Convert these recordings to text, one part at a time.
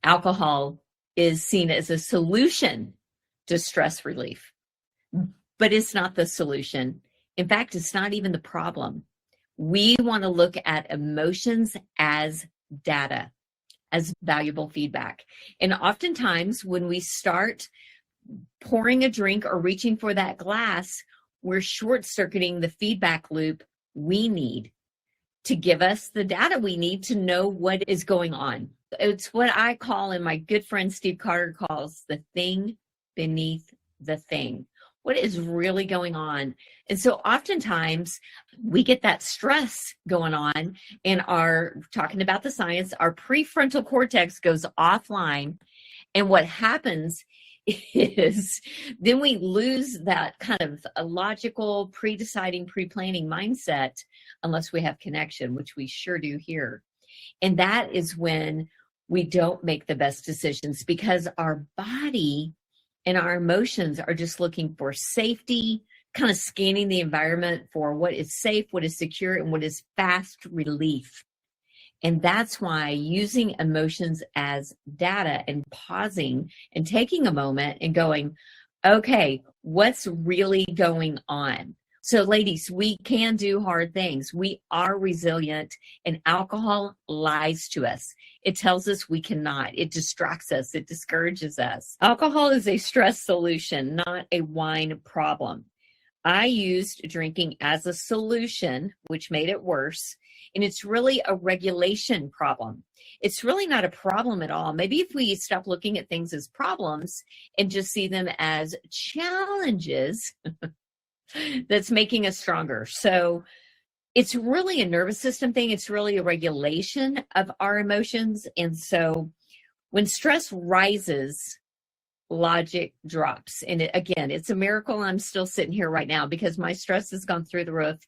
alcohol is seen as a solution to stress relief, but it's not the solution. In fact, it's not even the problem. We want to look at emotions as data, as valuable feedback. And oftentimes when we start pouring a drink or reaching for that glass, we're short-circuiting the feedback loop we need to give us the data we need to know what is going on. It's what I call, and my good friend Steve Carter calls, the thing beneath the thing. What is really going on? And so oftentimes we get that stress going on and talking about the science, our prefrontal cortex goes offline. And what happens is then we lose that kind of a logical, pre-deciding, pre-planning mindset unless we have connection, which we sure do here. And that is when we don't make the best decisions, because our body and our emotions are just looking for safety, kind of scanning the environment for what is safe, what is secure, and what is fast relief. And that's why using emotions as data and pausing and taking a moment and going, okay, what's really going on? So ladies, we can do hard things. We are resilient, and alcohol lies to us. It tells us we cannot. It distracts us. It discourages us. Alcohol is a stress solution, not a wine problem. I used drinking as a solution, which made it worse. And it's really a regulation problem. It's really not a problem at all. Maybe if we stop looking at things as problems and just see them as challenges, that's making us stronger. So it's really a nervous system thing. It's really a regulation of our emotions. And so when stress rises, logic drops. And again, it's a miracle I'm still sitting here right now, because my stress has gone through the roof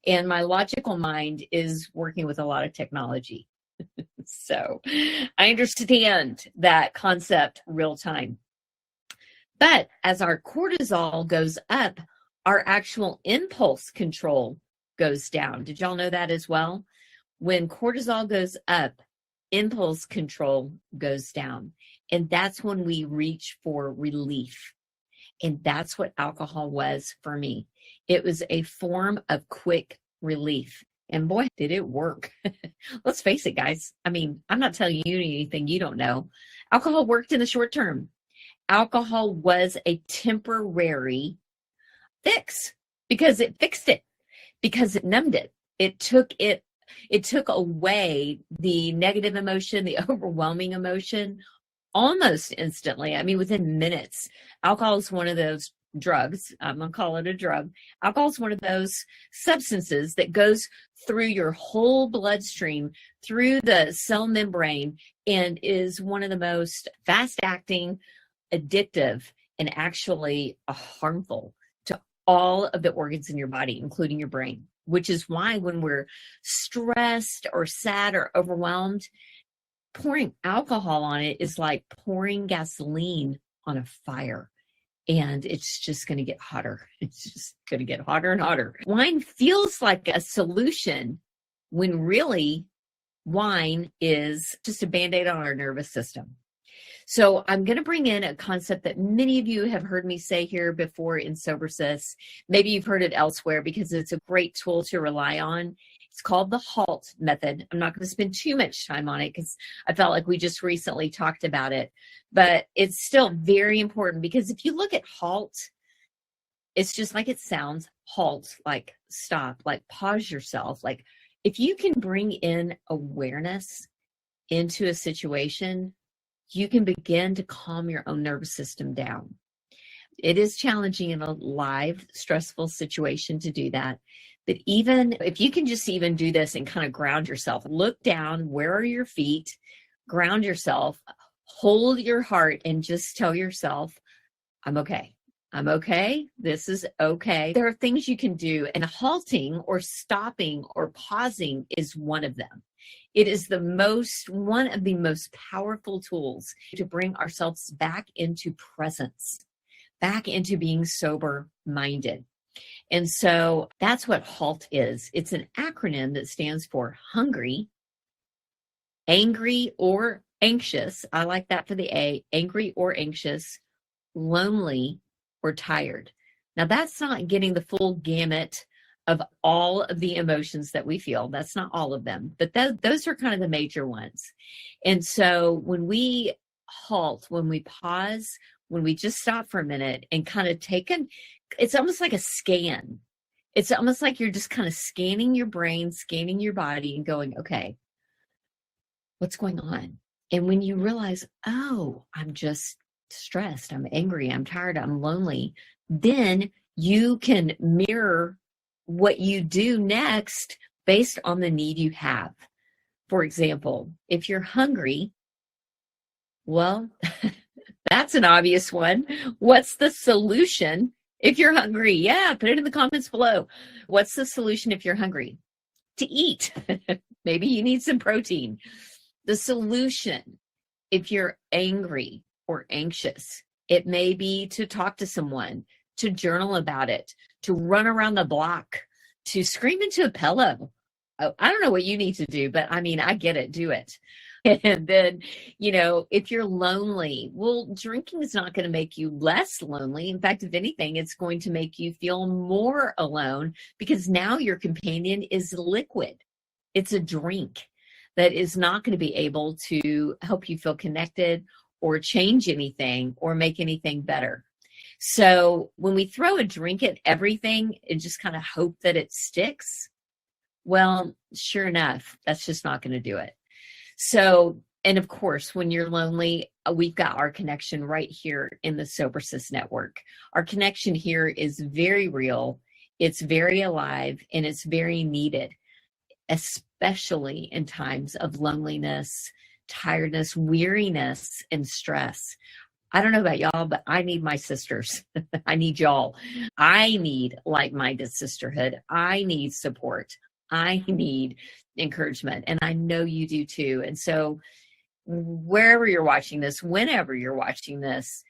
and my logical mind is working with a lot of technology. So I understand that concept real time. But as our cortisol goes up, our actual impulse control goes down. Did y'all know that as well? When cortisol goes up, impulse control goes down. And that's when we reach for relief. And that's what alcohol was for me. It was a form of quick relief. And boy, did it work. Let's face it, guys. I mean, I'm not telling you anything you don't know. Alcohol worked in the short term. Alcohol was a temporary fix, because it fixed it, because it numbed it. It took away the negative emotion, the overwhelming emotion, almost instantly. I mean, within minutes. Alcohol is one of those drugs. I'm going to call it a drug. Alcohol is one of those substances that goes through your whole bloodstream, through the cell membrane, and is one of the most fast-acting, addictive, and actually harmful to all of the organs in your body, including your brain, which is why when we're stressed or sad or overwhelmed, pouring alcohol on it is like pouring gasoline on a fire, and it's just going to get hotter. It's just going to get hotter and hotter. Wine feels like a solution when really wine is just a Band-Aid on our nervous system. So I'm going to bring in a concept that many of you have heard me say here before in SoberSys. Maybe you've heard it elsewhere, because it's a great tool to rely on. It's called the HALT method. I'm not going to spend too much time on it because I felt like we just recently talked about it, but it's still very important, because if you look at HALT, it's just like it sounds, HALT, like stop, like pause yourself. Like if you can bring in awareness into a situation, you can begin to calm your own nervous system down. It is challenging in a live, stressful situation to do that. But even if you can just even do this and kind of ground yourself, look down, where are your feet, ground yourself, hold your heart, and just tell yourself, I'm okay. I'm okay. This is okay. There are things you can do, and halting or stopping or pausing is one of them. It is one of the most powerful tools to bring ourselves back into presence, back into being sober-minded. And so that's what HALT is. It's an acronym that stands for hungry, angry, or anxious, I like that for the A, angry or anxious, lonely or tired. Now, that's not getting the full gamut of all of the emotions that we feel. That's not all of them, but those are kind of the major ones. And so when we halt, when we pause, when we just stop for a minute and kind of it's almost like a scan. It's almost like you're just kind of scanning your brain, scanning your body and going, okay, what's going on? And when you realize, oh, I'm just stressed, I'm angry, I'm tired, I'm lonely, then you can mirror what you do next based on the need you have. For example, if you're hungry, well, that's an obvious one. What's the solution if you're hungry? Yeah, put it in the comments below. What's the solution if you're hungry? To eat. Maybe you need some protein. The solution if you're angry or anxious, it may be to talk to someone, to journal about it, to run around the block, to scream into a pillow. Oh, I don't know what you need to do, but I mean, I get it. Do it. And then, if you're lonely, well, drinking is not going to make you less lonely. In fact, if anything, it's going to make you feel more alone because now your companion is liquid. It's a drink that is not going to be able to help you feel connected or change anything or make anything better. So when we throw a drink at everything and just kind of hope that it sticks, well, sure enough, that's just not going to do it. So, and of course, when you're lonely, we've got our connection right here in the SoberSys network. Our connection here is very real, it's very alive, and it's very needed, especially in times of loneliness, tiredness, weariness, and stress. I don't know about y'all, but I need my sisters. I need y'all. I need like-minded sisterhood. I need support. I need encouragement. And I know you do too. And so wherever you're watching this, whenever you're watching this,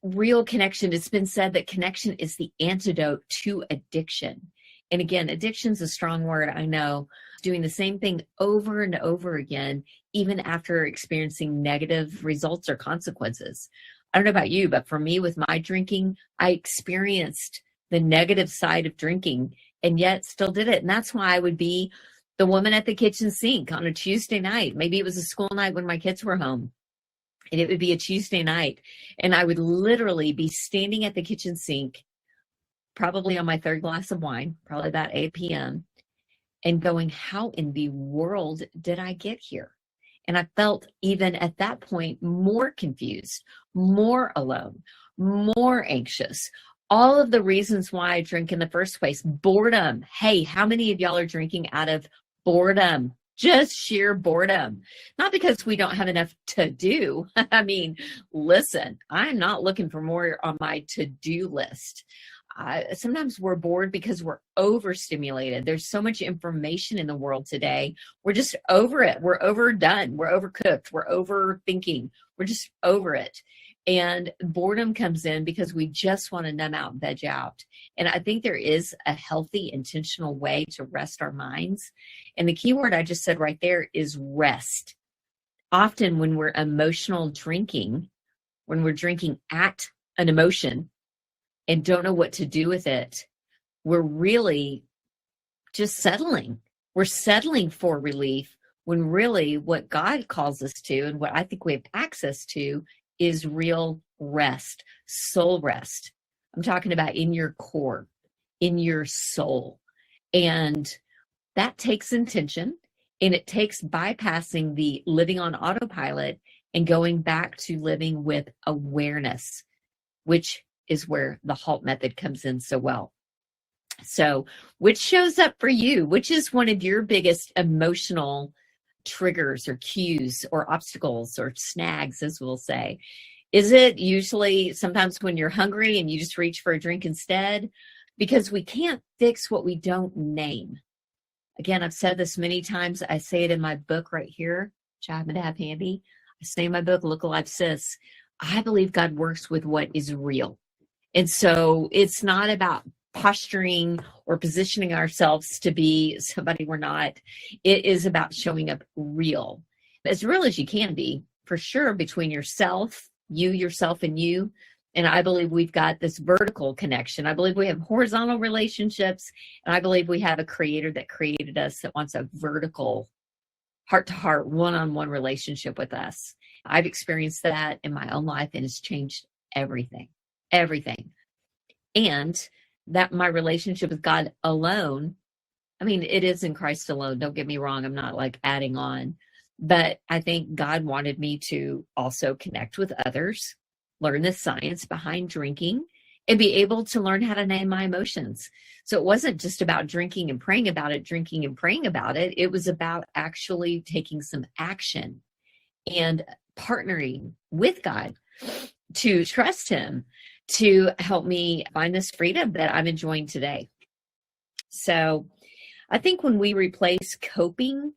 real connection, it's been said that connection is the antidote to addiction. And again, addiction's a strong word, I know. Doing the same thing over and over again, even after experiencing negative results or consequences. I don't know about you, but for me with my drinking, I experienced the negative side of drinking and yet still did it. And that's why I would be the woman at the kitchen sink on a Tuesday night. Maybe it was a school night when my kids were home. And it would be a Tuesday night. And I would literally be standing at the kitchen sink, probably on my third glass of wine, probably about 8 p.m., and going, how in the world did I get here? And I felt even at that point more confused, more alone, more anxious. All of the reasons why I drink in the first place. Boredom. Hey, how many of y'all are drinking out of boredom? Just sheer boredom. Not because we don't have enough to do. I mean, listen, I'm not looking for more on my to-do list. Sometimes we're bored because we're overstimulated. There's so much information in the world today. We're just over it. We're overdone. We're overcooked. We're overthinking. We're just over it. And boredom comes in because we just want to numb out and veg out. And I think there is a healthy, intentional way to rest our minds. And the key word I just said right there is rest. Often when we're emotional drinking, when we're drinking at an emotion and don't know what to do with it, we're really just settling. We're settling for relief when really what God calls us to and what I think we have access to is real rest, soul rest. I'm talking about in your core, in your soul. And that takes intention, and it takes bypassing the living on autopilot and going back to living with awareness, which is where the HALT method comes in so well. So which shows up for you? Which is one of your biggest emotional triggers or cues or obstacles or snags, as we'll say? Is it usually sometimes when you're hungry and you just reach for a drink instead? Because we can't fix what we don't name. Again, I've said this many times. I say it in my book right here, which I happen to have handy. I say in my book, Look Alive Sis, I believe God works with what is real. And so it's not about posturing or positioning ourselves to be somebody we're not. It is about showing up real. as real as you can be, for sure, between yourself, yourself, and you. And I believe we've got this vertical connection. I believe we have horizontal relationships, and I believe we have a creator that created us that wants a vertical, heart-to-heart, one-on-one relationship with us. I've experienced that in my own life, and it's changed everything. And that my relationship with God alone, I mean, it is in Christ alone. Don't get me wrong. I'm not like adding on, but I think God wanted me to also connect with others, learn the science behind drinking, and be able to learn how to name my emotions. So it wasn't just about drinking and praying about it, drinking and praying about it. It was about actually taking some action and partnering with God to trust him to help me find this freedom that I'm enjoying today. So I think when we replace coping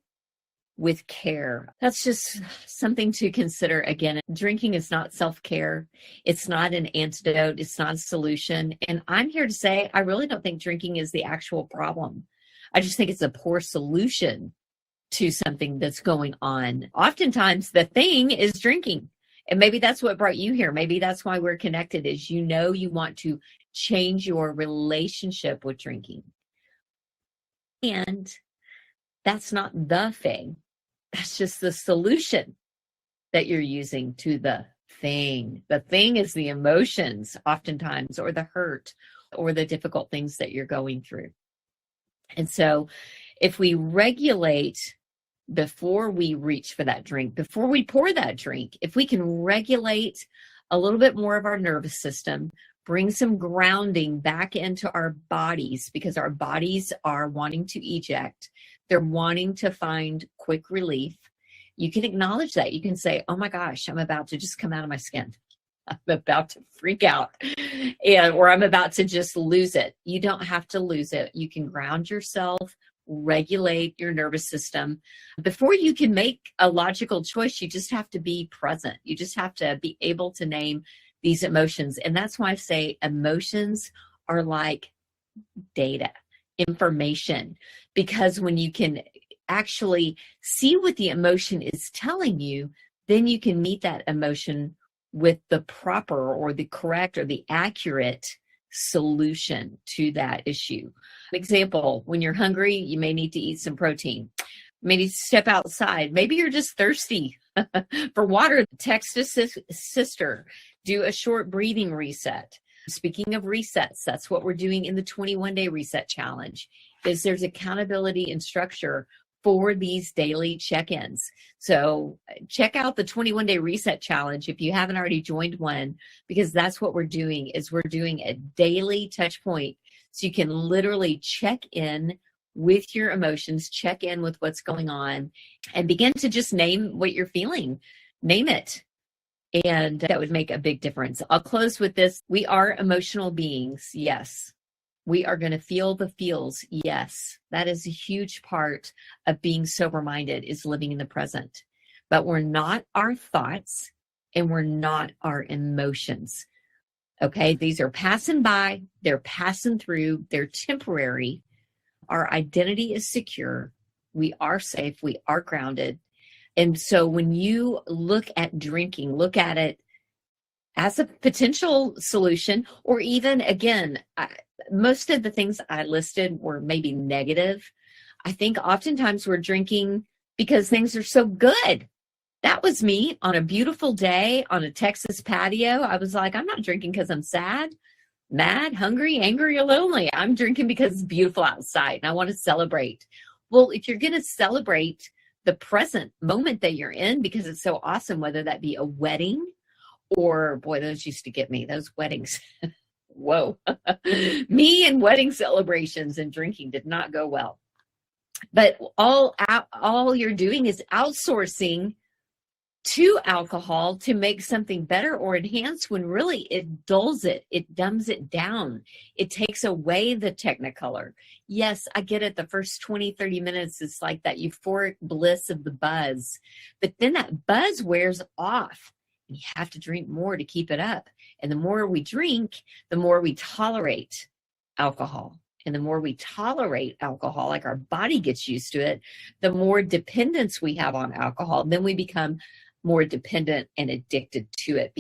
with care, that's just something to consider. Again, drinking is not self-care. It's not an antidote. It's not a solution. And I'm here to say, I really don't think drinking is the actual problem. I just think it's a poor solution to something that's going on. Oftentimes the thing is drinking. And maybe that's what brought you here. Maybe that's why we're connected, is you want to change your relationship with drinking. And that's not the thing. That's just the solution that you're using to the thing. The thing is the emotions oftentimes, or the hurt, or the difficult things that you're going through. And so if we regulate before we reach for that drink, before we pour that drink, if we can regulate a little bit more of our nervous system, bring some grounding back into our bodies, because our bodies are wanting to eject. They're wanting to find quick relief. You can acknowledge that. You can say, oh my gosh, I'm about to just come out of my skin. I'm about to freak out, or I'm about to just lose it. You don't have to lose it. You can ground yourself, regulate your nervous system. Before you can make a logical choice, you just have to be present. You just have to be able to name these emotions. And that's why I say emotions are like data, information, because when you can actually see what the emotion is telling you, then you can meet that emotion with the proper or the correct or the accurate solution to that issue. Example, when you're hungry, you may need to eat some protein. Maybe step outside. Maybe you're just thirsty for water. Text a sister. Do a short breathing reset. Speaking of resets, that's what we're doing in the 21-day reset challenge, is there's accountability and structure for these daily check-ins. So check out the 21-day reset challenge if you haven't already joined one, because that's what we're doing, is we're doing a daily touch point. So you can literally check in with your emotions, check in with what's going on, and begin to just name what you're feeling. Name it. And that would make a big difference. I'll close with this. We are emotional beings. Yes. We are going to feel the feels. Yes. That is a huge part of being sober-minded, is living in the present. But we're not our thoughts, and we're not our emotions. Okay. These are passing by. They're passing through. They're temporary. Our identity is secure. We are safe. We are grounded. And so when you look at drinking, look at it as a potential solution, or even, again, most of the things I listed were maybe negative. I think oftentimes we're drinking because things are so good. That was me on a beautiful day on a Texas patio. I was like, I'm not drinking because I'm sad, mad, hungry, angry, or lonely. I'm drinking because it's beautiful outside and I want to celebrate. Well, if you're going to celebrate the present moment that you're in because it's so awesome, whether that be a wedding or, boy, those used to get me, those weddings. Whoa. Me and wedding celebrations and drinking did not go well. But all you're doing is outsourcing to alcohol to make something better or enhance, when really it dulls it. It dumbs it down. It takes away the technicolor. Yes, I get it. The first 20, 30 minutes is like that euphoric bliss of the buzz. But then that buzz wears off. You have to drink more to keep it up. And the more we drink, the more we tolerate alcohol. and the more we tolerate alcohol, like our body gets used to it, the more dependence we have on alcohol. Then we become more dependent and addicted to it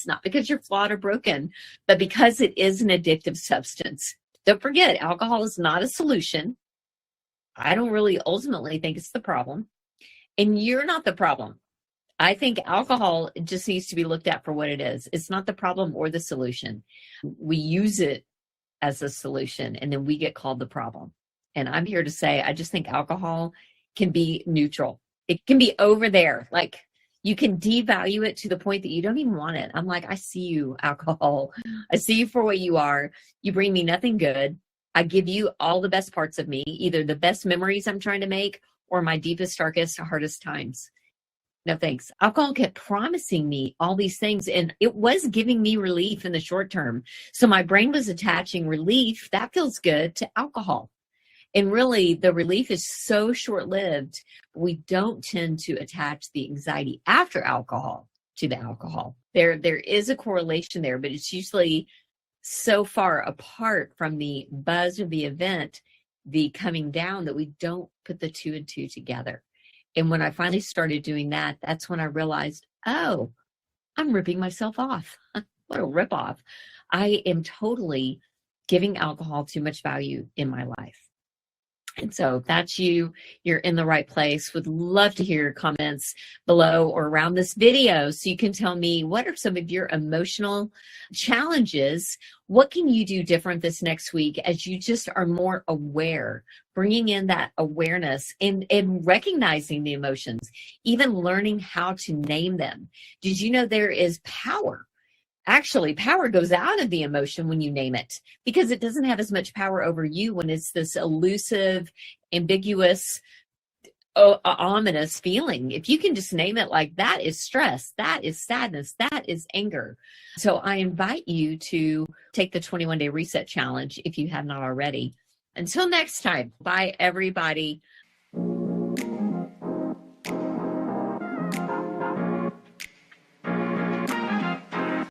not because you're flawed or broken, but because it is an addictive substance. Don't forget, alcohol is not a solution. I don't really ultimately think it's the problem. And you're not the problem. I think alcohol just needs to be looked at for what it is. It's not the problem or the solution. We use it as a solution, and then we get called the problem. And I'm here to say, I just think alcohol can be neutral. It can be over there. Like, you can devalue it to the point that you don't even want it. I'm like, I see you, alcohol. I see you for what you are. You bring me nothing good. I give you all the best parts of me, either the best memories I'm trying to make or my deepest, darkest, hardest times. No thanks. Alcohol kept promising me all these things, and it was giving me relief in the short term. So my brain was attaching relief, that feels good, to alcohol. And really, the relief is so short-lived, we don't tend to attach the anxiety after alcohol to the alcohol. There is a correlation there, but it's usually so far apart from the buzz of the event, the coming down, that we don't put the two and two together. And when I finally started doing that, that's when I realized, oh, I'm ripping myself off. What a ripoff. I am totally giving alcohol too much value in my life. And so if that's you, you're in the right place. Would love to hear your comments below or around this video so you can tell me, what are some of your emotional challenges? What can you do different this next week as you just are more aware, bringing in that awareness and recognizing the emotions, even learning how to name them? Did you know there is power? Actually, power goes out of the emotion when you name it, because it doesn't have as much power over you when it's this elusive, ambiguous, ominous feeling. If you can just name it, like, that is stress, that is sadness, that is anger. So I invite you to take the 21-day reset challenge if you have not already. Until next time, bye everybody.